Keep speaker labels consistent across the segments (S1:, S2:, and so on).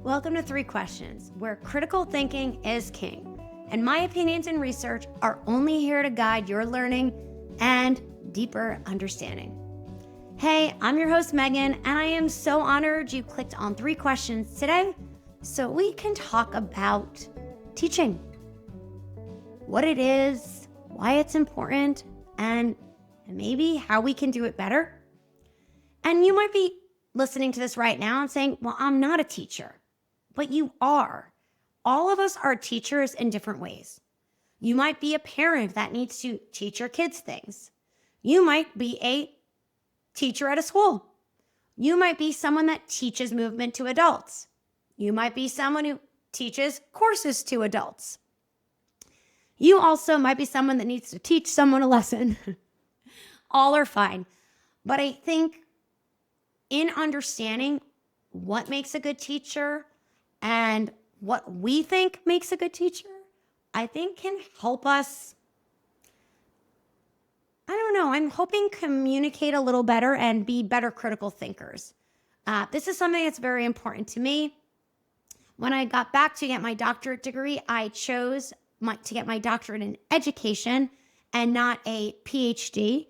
S1: Welcome to Three Questions, where critical thinking is king, and my opinions and research are only here to guide your learning and deeper understanding. Hey, I'm your host, Meghann, and I am so honored you clicked on Three Questions today so we can talk about teaching. What it is, why it's important, and maybe how we can do it better. And you might be listening to this right now and saying, well, I'm not a teacher. But you are. All of us are teachers in different ways. You might be a parent that needs to teach your kids things. You might be a teacher at a school. You might be someone that teaches movement to adults. You might be someone who teaches courses to adults. You also might be someone that needs to teach someone a lesson. All are fine. But I think in understanding what makes a good teacher and what we think makes a good teacher, I think can help us, I'm hoping communicate a little better and be better critical thinkers. This is something that's very important to me. When I got back to get my doctorate degree, I chose to get my doctorate in education and not a PhD,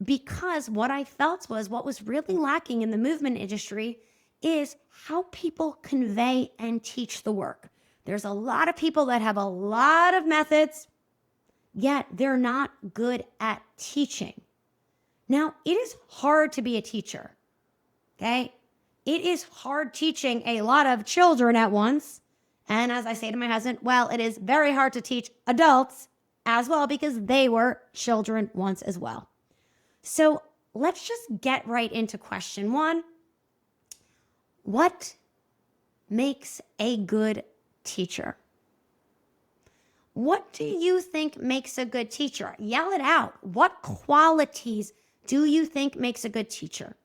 S1: because what I felt was what was really lacking in the movement industry is how people convey and teach the work. There's a lot of people that have a lot of methods, yet they're not good at teaching. Now, it is hard to be a teacher, okay? It is hard teaching a lot of children at once. And as I say to my husband, well, it is very hard to teach adults as well because they were children once as well. So let's just get right into question one. What makes a good teacher? What do you think makes a good teacher? Yell it out. What qualities do you think makes a good teacher?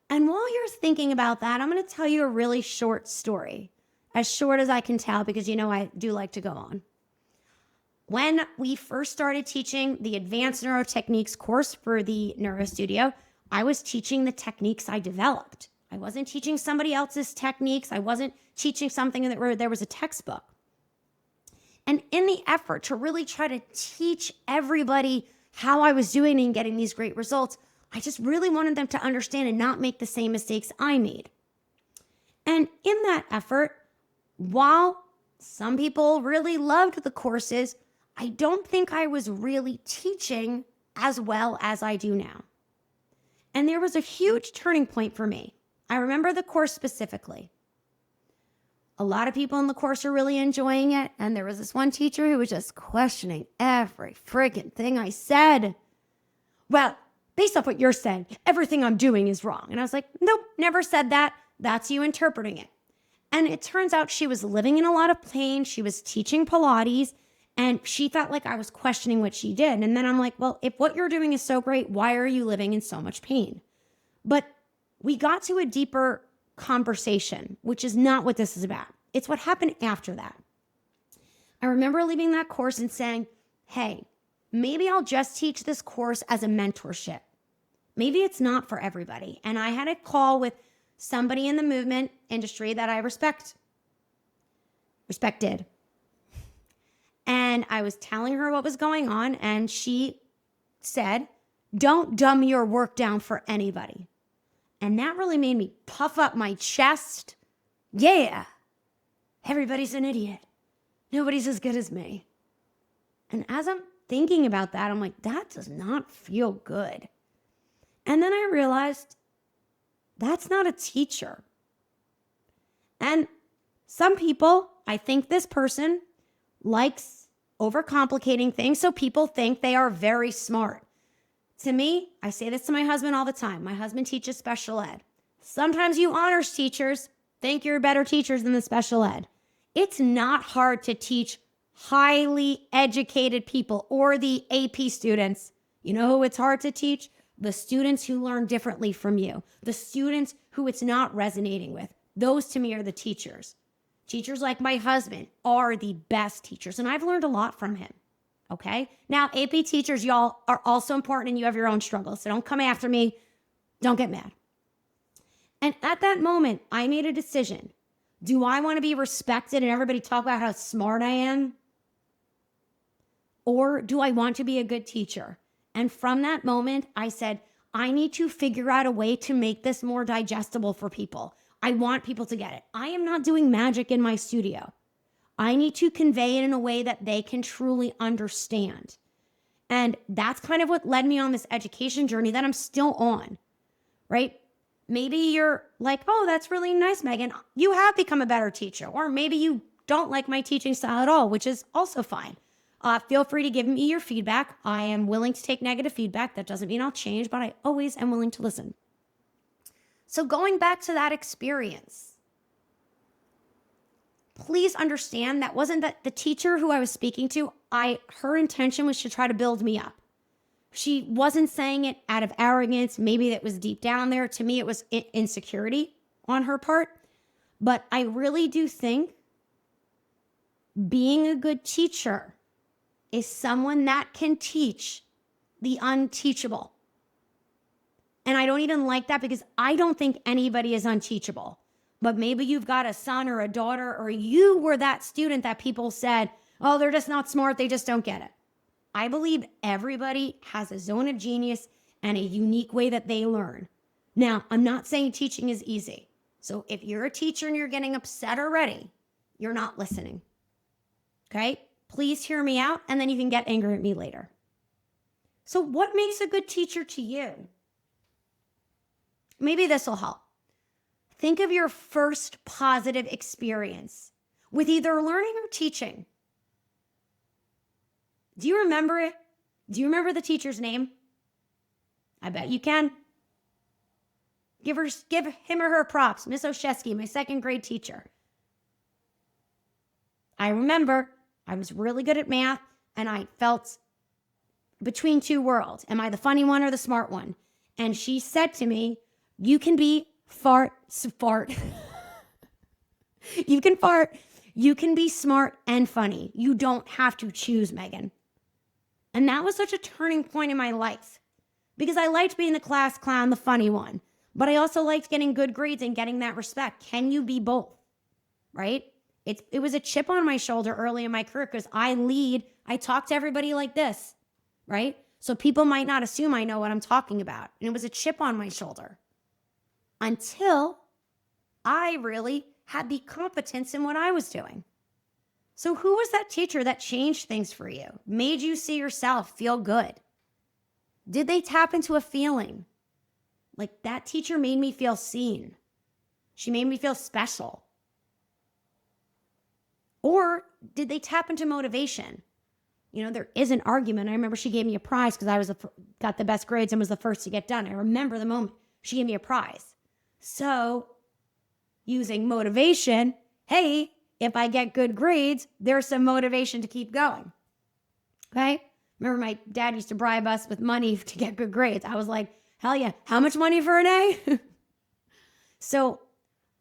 S1: And while you're thinking about that, I'm going to tell you a really short story, as short as I can tell, because I do like to go on. When we first started teaching the Advanced Neurotechniques course for the Neuro Studio, I was teaching the techniques I developed. I wasn't teaching somebody else's techniques. I wasn't teaching something where there was a textbook. And in the effort to really try to teach everybody how I was doing and getting these great results, I just really wanted them to understand and not make the same mistakes I made. And in that effort, while some people really loved the courses, I don't think I was really teaching as well as I do now. And there was a huge turning point for me. I remember the course specifically. A lot of people in the course are really enjoying it. And there was this one teacher who was just questioning every friggin' thing I said. Well, based off what you're saying, everything I'm doing is wrong. And I was like, nope, never said that. That's you interpreting it. And it turns out she was living in a lot of pain. She was teaching Pilates, and she felt like I was questioning what she did. And then I'm like, well, if what you're doing is so great, why are you living in so much pain? But we got to a deeper conversation, which is not what this is about. It's what happened after that. I remember leaving that course and saying, hey, maybe I'll just teach this course as a mentorship. Maybe it's not for everybody. And I had a call with somebody in the movement industry that I respected. And I was telling her what was going on, and she said, don't dumb your work down for anybody. And that really made me puff up my chest. Yeah, everybody's an idiot. Nobody's as good as me. And as I'm thinking about that, I'm like, that does not feel good. And then I realized that's not a teacher. And some people, I think this person likes overcomplicating things, so people think they are very smart. To me, I say this to my husband all the time. My husband teaches special ed. Sometimes you honors teachers think you're better teachers than the special ed. It's not hard to teach highly educated people or the AP students. You know who it's hard to teach? The students who learn differently from you. The students who it's not resonating with. Those to me are the teachers. Teachers like my husband are the best teachers, and I've learned a lot from him. Okay? Now, AP teachers, y'all, are also important, and you have your own struggles, so don't come after me. Don't get mad. And at that moment, I made a decision. Do I want to be respected and everybody talk about how smart I am? Or do I want to be a good teacher? And from that moment, I said, I need to figure out a way to make this more digestible for people. I want people to get it. I am not doing magic in my studio. I need to convey it in a way that they can truly understand. And that's kind of what led me on this education journey that I'm still on, right? Maybe you're like, oh, that's really nice, Meghann. You have become a better teacher. Or maybe you don't like my teaching style at all, which is also fine. Feel free to give me your feedback. I am willing to take negative feedback. That doesn't mean I'll change, but I always am willing to listen. So going back to that experience, please understand that wasn't that the teacher who I was speaking to, her intention was to try to build me up. She wasn't saying it out of arrogance. Maybe that was deep down there. To me, it was insecurity on her part. But I really do think being a good teacher is someone that can teach the unteachable. And I don't even like that because I don't think anybody is unteachable. But maybe you've got a son or a daughter, or you were that student that people said, oh, they're just not smart. They just don't get it. I believe everybody has a zone of genius and a unique way that they learn. Now, I'm not saying teaching is easy. So if you're a teacher and you're getting upset already, you're not listening. Okay? Please hear me out, and then you can get angry at me later. So what makes a good teacher to you? Maybe this will help. Think of your first positive experience with either learning or teaching. Do you remember it? Do you remember the teacher's name? I bet you can. Give him or her props. Miss Oshesky, my second grade teacher. I remember I was really good at math, and I felt between two worlds. Am I the funny one or the smart one? And she said to me, you can be you can fart. You can be smart and funny. You don't have to choose, Meghann. And that was such a turning point in my life because I liked being the class clown, the funny one, but I also liked getting good grades and getting that respect. Can you be both? Right? It was a chip on my shoulder early in my career because I talk to everybody like this, right? So people might not assume I know what I'm talking about. And it was a chip on my shoulder until I really had the competence in what I was doing. So who was that teacher that changed things for you, made you see yourself feel good? Did they tap into a feeling? Like that teacher made me feel seen. She made me feel special. Or did they tap into motivation? You know, there is an argument. I remember she gave me a prize because I got the best grades and was the first to get done. I remember the moment she gave me a prize. So using motivation, hey, if I get good grades, there's some motivation to keep going. Okay? Remember my dad used to bribe us with money to get good grades. I was like, hell yeah, how much money for an A? So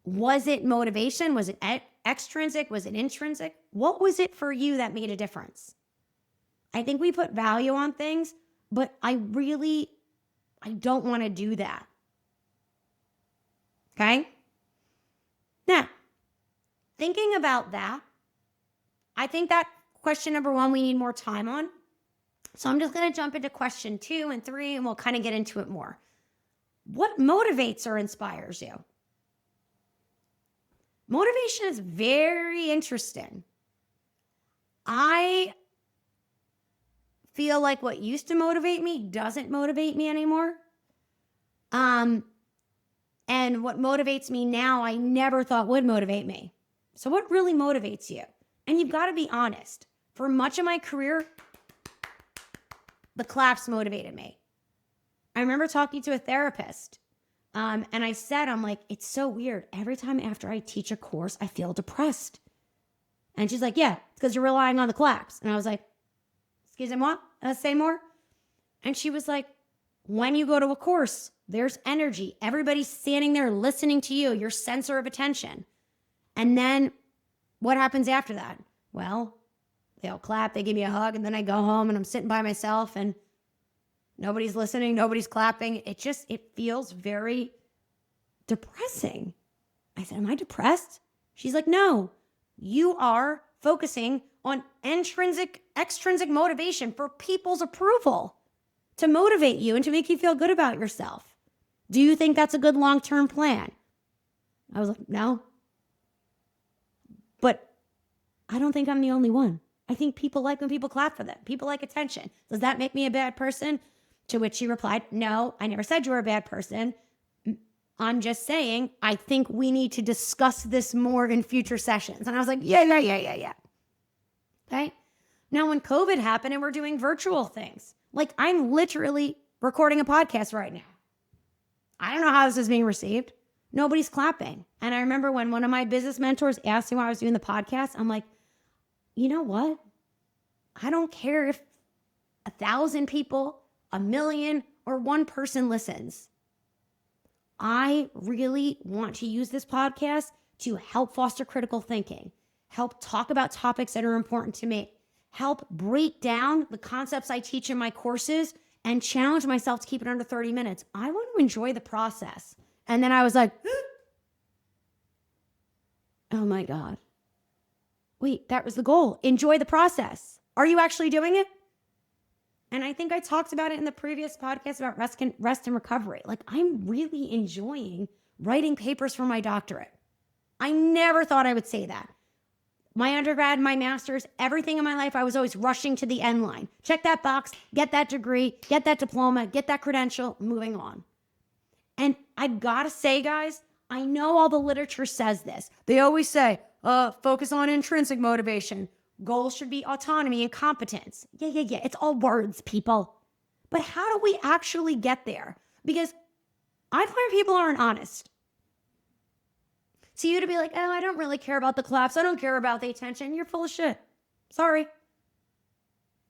S1: was it motivation? Was it extrinsic? Was it intrinsic? What was it for you that made a difference? I think we put value on things, but I don't want to do that. Okay? Now, thinking about that, I think that question number 1, we need more time on. So I'm just going to jump into question 2 and 3, and we'll kind of get into it more. What motivates or inspires you? Motivation is very interesting. I feel like what used to motivate me doesn't motivate me anymore. And what motivates me now, I never thought would motivate me. So what really motivates you? And you've got to be honest. For much of my career, the claps motivated me. I remember talking to a therapist, and I said, I'm like, it's so weird. Every time after I teach a course, I feel depressed. And she's like, yeah, it's because you're relying on the claps. And I was like, excuse me, what? Say more? And she was like, when you go to a course, there's energy. Everybody's standing there listening to you, your center of attention. And then what happens after that? Well, they'll clap, they give me a hug, and then I go home and I'm sitting by myself and nobody's listening, nobody's clapping. It feels very depressing. I said, am I depressed? She's like, no, you are focusing on extrinsic motivation for people's approval to motivate you and to make you feel good about yourself. Do you think that's a good long-term plan? I was like, no. But I don't think I'm the only one. I think people like when people clap for them. People like attention. Does that make me a bad person? To which she replied, no, I never said you were a bad person. I'm just saying, I think we need to discuss this more in future sessions. And I was like, yeah. Okay. Now, when COVID happened and we're doing virtual things, like I'm literally recording a podcast right now. I don't know how this is being received. Nobody's clapping. And I remember when one of my business mentors asked me why I was doing the podcast, I'm like, you know what? I don't care if 1,000 people, 1,000,000, or one person listens. I really want to use this podcast to help foster critical thinking, help talk about topics that are important to me, help break down the concepts I teach in my courses, and challenge myself to keep it under 30 minutes. I want to enjoy the process. And then I was like, oh my God. Wait, that was the goal. Enjoy the process. Are you actually doing it? And I think I talked about it in the previous podcast about rest and recovery. Like, I'm really enjoying writing papers for my doctorate. I never thought I would say that. My undergrad, my master's, everything in my life, I was always rushing to the end line. Check that box, get that degree, get that diploma, get that credential, moving on. And I've got to say, guys, I know all the literature says this. They always say, focus on intrinsic motivation. Goals should be autonomy and competence. Yeah. It's all words, people. But how do we actually get there? Because I find people aren't honest. So you to be like, oh, I don't really care about the claps. I don't care about the attention. You're full of shit. Sorry.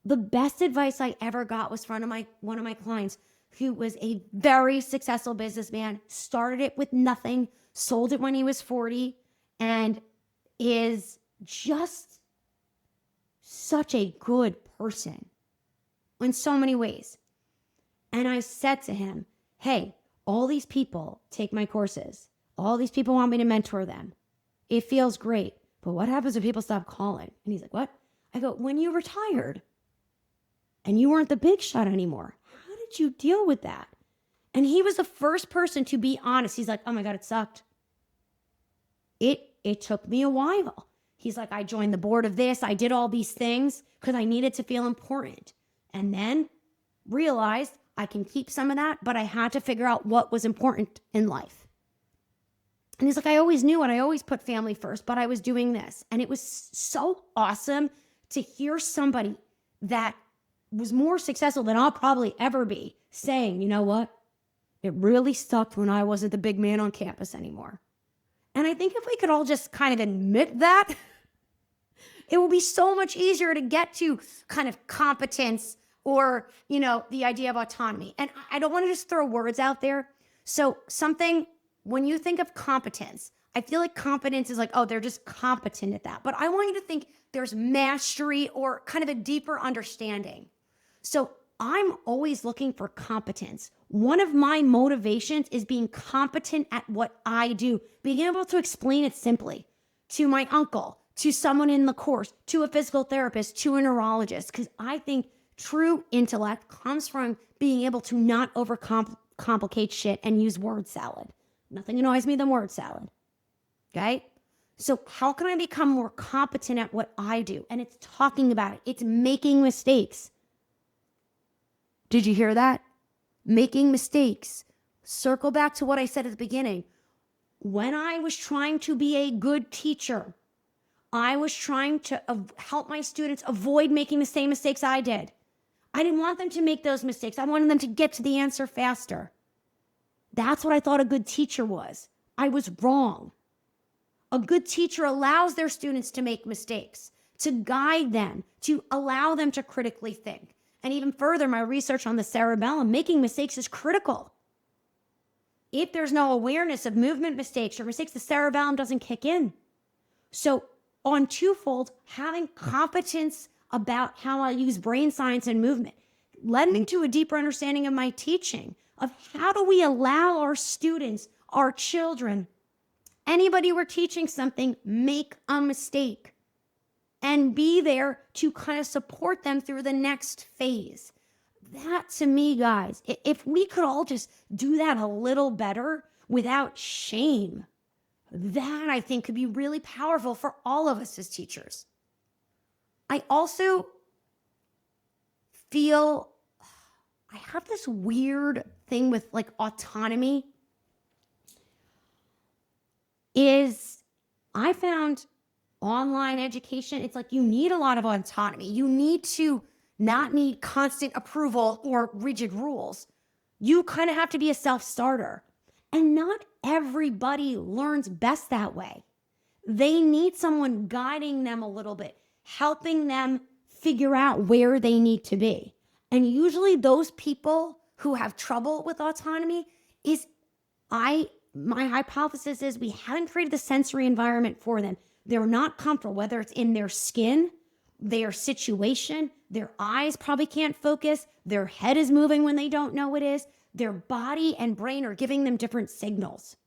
S1: The best advice I ever got was from one of my clients who was a very successful businessman, started it with nothing, sold it when he was 40, and is just such a good person in so many ways. And I said to him, hey, all these people take my courses. All these people want me to mentor them. It feels great. But what happens when people stop calling? And he's like, what? I go, when you retired and you weren't the big shot anymore, how did you deal with that? And he was the first person to be honest. He's like, oh my God, it sucked. It took me a while. He's like, I joined the board of this. I did all these things because I needed to feel important. And then realized I can keep some of that, but I had to figure out what was important in life. And he's like, I always knew it. I always put family first, but I was doing this. And it was so awesome to hear somebody that was more successful than I'll probably ever be saying, you know what? It really sucked when I wasn't the big man on campus anymore. And I think if we could all just kind of admit that, it will be so much easier to get to kind of competence or, the idea of autonomy. And I don't want to just throw words out there. So when you think of competence, I feel like competence is like, oh, they're just competent at that. But I want you to think there's mastery or kind of a deeper understanding. So I'm always looking for competence. One of my motivations is being competent at what I do, being able to explain it simply to my uncle, to someone in the course, to a physical therapist, to a neurologist, because I think true intellect comes from being able to not overcomplicate shit and use word salad. Nothing annoys me than word salad. Okay? So how can I become more competent at what I do? And it's talking about it. It's making mistakes. Did you hear that? Making mistakes. Circle back to what I said at the beginning. When I was trying to be a good teacher, I was trying to help my students avoid making the same mistakes I did. I didn't want them to make those mistakes. I wanted them to get to the answer faster. That's what I thought a good teacher was. I was wrong. A good teacher allows their students to make mistakes, to guide them, to allow them to critically think. And even further, my research on the cerebellum, making mistakes is critical. If there's no awareness of movement mistakes or mistakes, the cerebellum doesn't kick in. So on twofold, having competence about how I use brain science and movement led me to a deeper understanding of my teaching, of how do we allow our students, our children, Anybody we're teaching something, make a mistake and be there to kind of support them through the next phase. That to me, guys, if we could all just do that a little better without shame, that I think could be really powerful for all of us as teachers. I also feel I have this weird thing with like autonomy is I found online education, it's like you need a lot of autonomy. You need to not need constant approval or rigid rules. You kind of have to be a self-starter. And not everybody learns best that way. They need someone guiding them a little bit, helping them figure out where they need to be. And usually those people who have trouble with autonomy my hypothesis is we haven't created the sensory environment for them. They're not comfortable, whether it's in their skin, their situation, their eyes probably can't focus, their head is moving when they don't know it is, their body and brain are giving them different signals.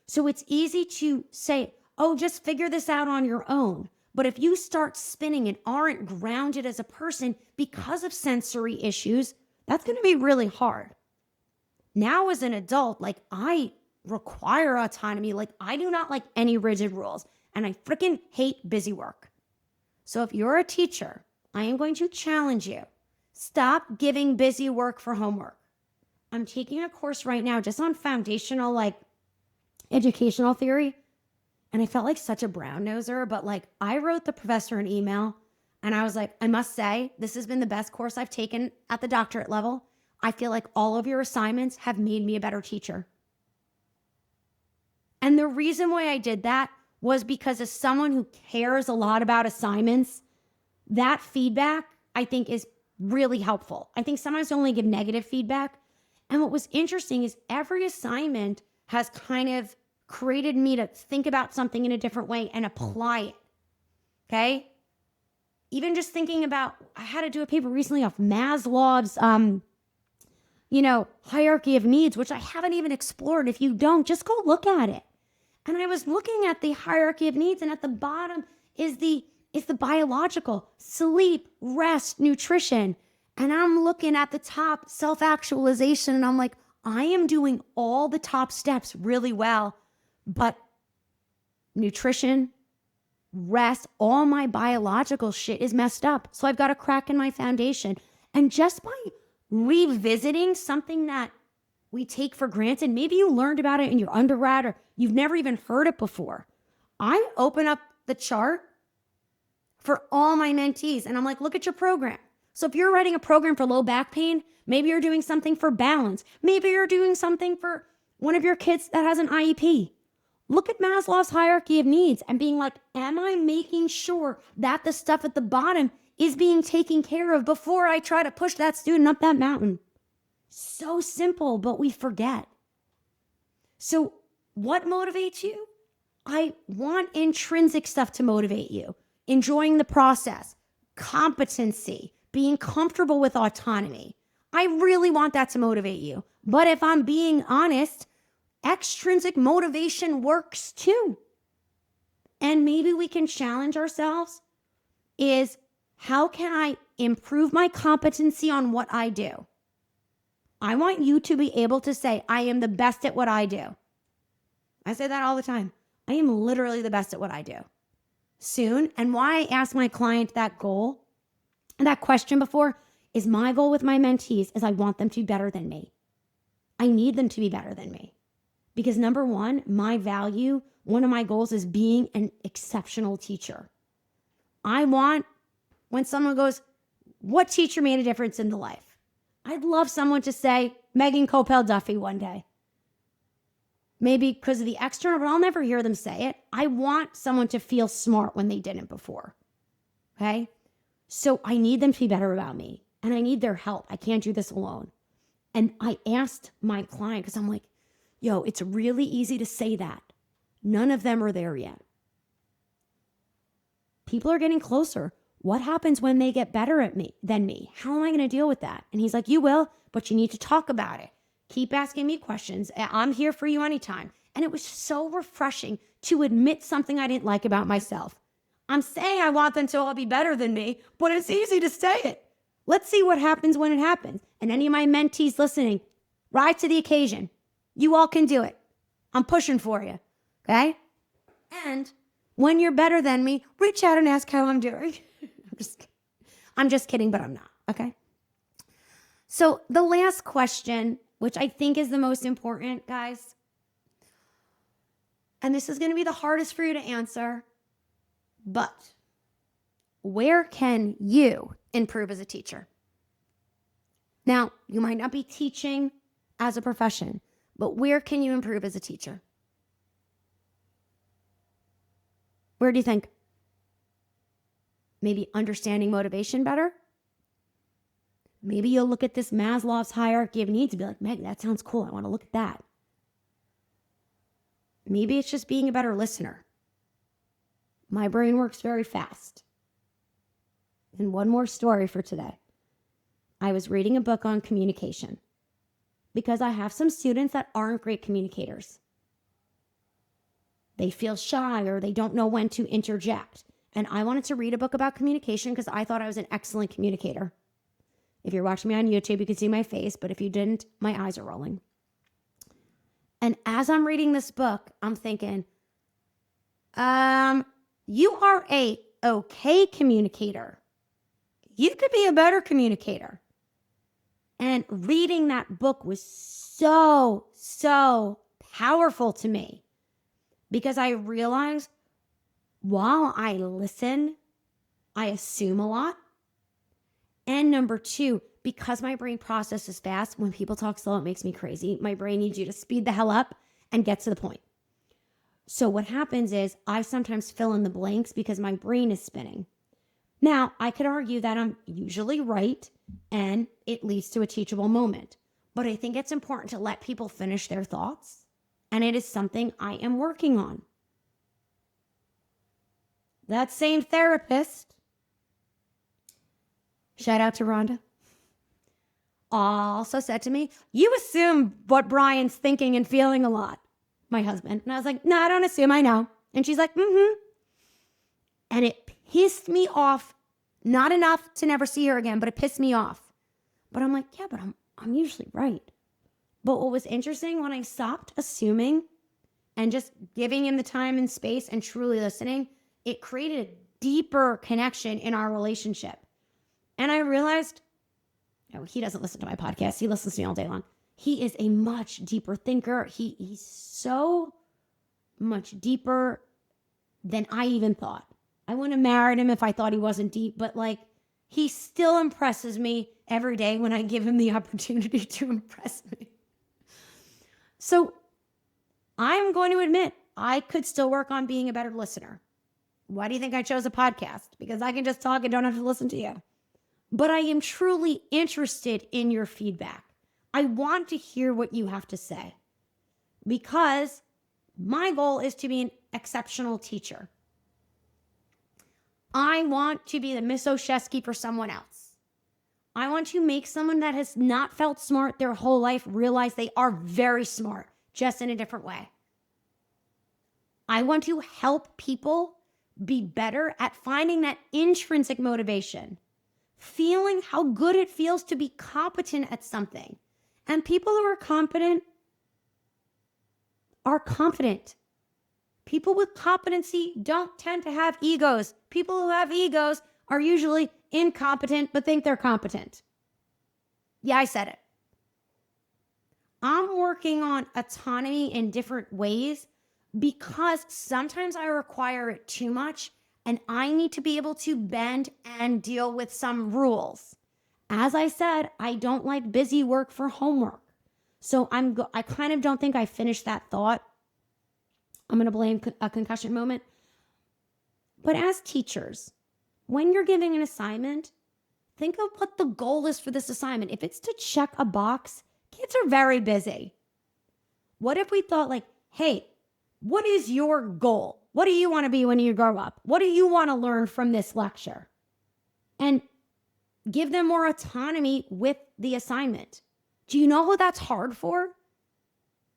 S1: So it's easy to say, oh, just figure this out on your own. But if you start spinning and aren't grounded as a person because of sensory issues, that's going to be really hard. Now as an adult, like I require autonomy. Like I do not like any rigid rules and I freaking hate busy work. So if you're a teacher, I am going to challenge you. Stop giving busy work for homework. I'm taking a course right now just on foundational, like educational theory. And I felt like such a brown noser, but like I wrote the professor an email and I was like, I must say, this has been the best course I've taken at the doctorate level. I feel like all of your assignments have made me a better teacher. And the reason why I did that was because as someone who cares a lot about assignments, that feedback I think is really helpful. I think sometimes I only give negative feedback. And what was interesting is every assignment has kind of created me to think about something in a different way and apply it. Okay? Even just thinking about, I had to do a paper recently off Maslow's, hierarchy of needs, which I haven't even explored. If you don't, just go look at it. And I was looking at the hierarchy of needs, and at the bottom is the biological, sleep, rest, nutrition. And I'm looking at the top, self-actualization, and I'm like, I am doing all the top steps really well, but nutrition, rest, all my biological shit is messed up. So I've got a crack in my foundation. And just by revisiting something that we take for granted, maybe you learned about it in your undergrad or you've never even heard it before. I open up the chart for all my mentees and I'm like, look at your program. So if you're writing a program for low back pain, maybe you're doing something for balance. Maybe you're doing something for one of your kids that has an IEP. Look at Maslow's hierarchy of needs and being like, am I making sure that the stuff at the bottom is being taken care of before I try to push that student up that mountain? So simple, but we forget. So what motivates you? I want intrinsic stuff to motivate you. Enjoying the process, competency, being comfortable with autonomy. I really want that to motivate you. But if I'm being honest, extrinsic motivation works too. And maybe we can challenge ourselves is how can I improve my competency on what I do? I want you to be able to say, I am the best at what I do. I say that all the time. I am literally the best at what I do. Soon, and why I ask my client that goal, that question before, is my goal with my mentees is I want them to be better than me. I need them to be better than me. Because number one, my value, one of my goals is being an exceptional teacher. I want, when someone goes, what teacher made a difference in the life? I'd love someone to say Meghann, Koppele, Duffy one day. Maybe because of the external, but I'll never hear them say it. I want someone to feel smart when they didn't before. Okay? So I need them to be better about me. And I need their help. I can't do this alone. And I asked my client, because I'm like, yo, it's really easy to say that. None of them are there yet. People are getting closer. What happens when they get better than me? How am I going to deal with that? And he's like, you will, but you need to talk about it. Keep asking me questions. I'm here for you anytime. And it was so refreshing to admit something I didn't like about myself. I'm saying I want them to all be better than me, but it's easy to say it. Let's see what happens when it happens. And any of my mentees listening, rise to the occasion. You all can do it. I'm pushing for you, okay? And when you're better than me, reach out and ask how I'm doing. I'm just kidding, but I'm not, okay? So the last question, which I think is the most important, guys, and this is going to be the hardest for you to answer, but where can you improve as a teacher? Now, you might not be teaching as a profession, but where can you improve as a teacher? Where do you think? Maybe understanding motivation better? Maybe you'll look at this Maslow's hierarchy of needs and be like, Meg, that sounds cool. I want to look at that. Maybe it's just being a better listener. My brain works very fast. And one more story for today. I was reading a book on communication because I have some students that aren't great communicators. They feel shy or they don't know when to interject. And I wanted to read a book about communication because I thought I was an excellent communicator. If you're watching me on YouTube, you can see my face, but if you didn't, my eyes are rolling. And as I'm reading this book, I'm thinking, you are a okay communicator. You could be a better communicator. And reading that book was so powerful to me because I realized while I listen, I assume a lot. And number two, because my brain processes fast, when people talk slow, it makes me crazy. My brain needs you to speed the hell up and get to the point. So what happens is I sometimes fill in the blanks because my brain is spinning. Now, I could argue that I'm usually right and it leads to a teachable moment. But I think it's important to let people finish their thoughts. And it is something I am working on. That same therapist, shout out to Rhonda, also said to me, you assume what Brian's thinking and feeling a lot, my husband. And I was like, no, I don't assume, I know. And she's like, And it pissed me off, not enough to never see her again, but it pissed me off. But I'm like, yeah, but I'm usually right. But what was interesting, when I stopped assuming and just giving him the time and space and truly listening, it created a deeper connection in our relationship. And I realized, he doesn't listen to my podcast. He listens to me all day long. He is a much deeper thinker. He's so much deeper than I even thought. I wouldn't have married him if I thought he wasn't deep, but he still impresses me every day when I give him the opportunity to impress me. So I'm going to admit, I could still work on being a better listener. Why do you think I chose a podcast? Because I can just talk and don't have to listen to you. But I am truly interested in your feedback. I want to hear what you have to say because my goal is to be an exceptional teacher. I want to be the Miss Oshesky for someone else. I want to make someone that has not felt smart their whole life realize they are very smart, just in a different way. I want to help people be better at finding that intrinsic motivation, feeling how good it feels to be competent at something. And people who are competent are confident. People with competency don't tend to have egos. People who have egos are usually incompetent but think they're competent. Yeah, I said it. I'm working on autonomy in different ways because sometimes I require it too much and I need to be able to bend and deal with some rules. As I said, I don't like busy work for homework. So I kind of don't think I finished that thought. I'm going to blame a concussion moment. But as teachers, when you're giving an assignment, think of what the goal is for this assignment. If it's to check a box, kids are very busy. What if we thought hey, what is your goal? What do you want to be when you grow up? What do you want to learn from this lecture? And give them more autonomy with the assignment. Do you know who that's hard for?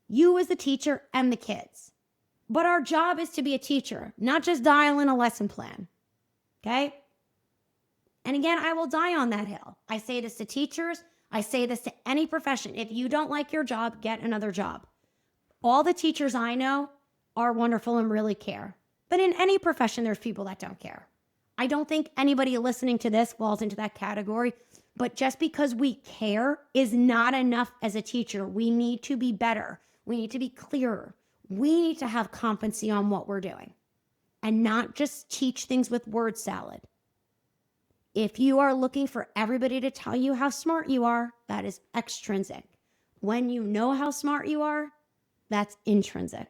S1: You as the teacher and the kids. But our job is to be a teacher, not just dial in a lesson plan. Okay? And again, I will die on that hill. I say this to teachers. I say this to any profession. If you don't like your job, get another job. All the teachers I know are wonderful and really care. But in any profession, there's people that don't care. I don't think anybody listening to this falls into that category. But just because we care is not enough as a teacher. We need to be better. We need to be clearer. We need to have competency on what we're doing and not just teach things with word salad. If you are looking for everybody to tell you how smart you are, that is extrinsic. When you know how smart you are, that's intrinsic.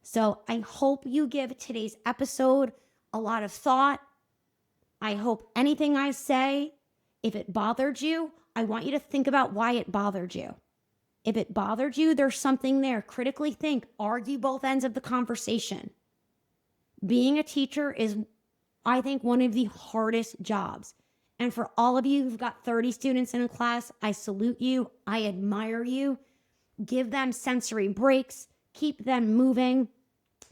S1: So I hope you give today's episode a lot of thought. I hope anything I say, if it bothered you, I want you to think about why it bothered you. If it bothered you, there's something there. Critically think, argue both ends of the conversation. Being a teacher is, I think, one of the hardest jobs. And for all of you who've got 30 students in a class, I salute you. I admire you. Give them sensory breaks. Keep them moving.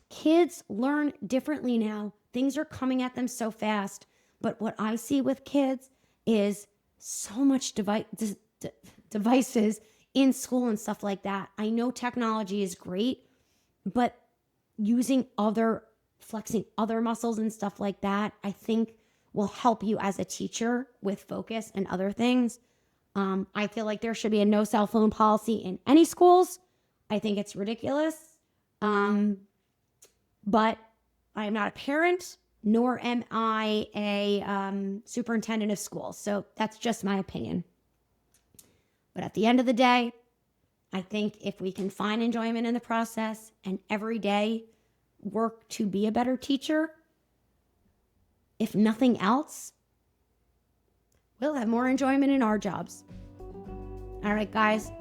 S1: Kids learn differently now. Things are coming at them so fast. But what I see with kids is so much devices in school and stuff like that. I know technology is great, but flexing other muscles and stuff like that, I think will help you as a teacher with focus and other things. I feel like there should be a no cell phone policy in any schools. I think it's ridiculous. But I am not a parent, nor am I a superintendent of schools. So that's just my opinion. But at the end of the day, I think if we can find enjoyment in the process and every day work to be a better teacher, if nothing else, we'll have more enjoyment in our jobs. All right, guys.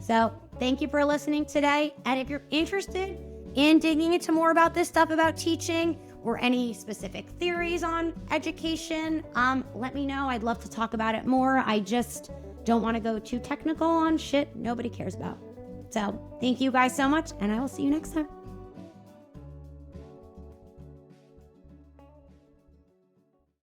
S1: So thank you for listening today. And if you're interested in digging into more about this stuff about teaching or any specific theories on education, let me know. I'd love to talk about it more. I just don't want to go too technical on shit nobody cares about. So thank you guys so much, and I will see you next time.